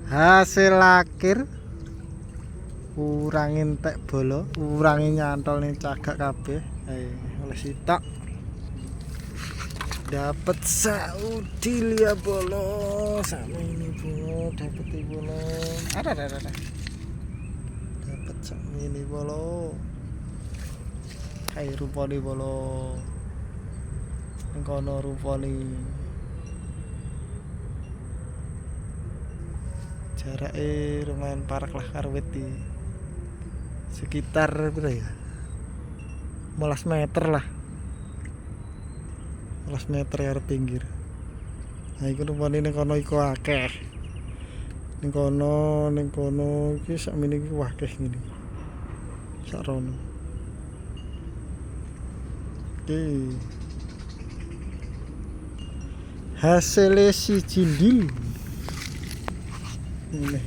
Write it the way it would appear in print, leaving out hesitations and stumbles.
Hasil akhir kurangin tek bolo, kurangin nyantol nih cagak kabeh. Oleh sitok dapat Saudi ya bolo, sama ini bolo, dapat bolo. Ada. Dapat sama ini bolo. Kayak rupane bolo. Kono rupane. Jaraknya lumayan parek lah karo wit iki. Sekitar berapa ya? 15 meter lah. 15 meter ya pinggir. Nah iku rupane ning kono iku akeh. Ning kono iki sakmene iki akeh ngene. Sakrono. Oke. Hasilnya si jindil. Ini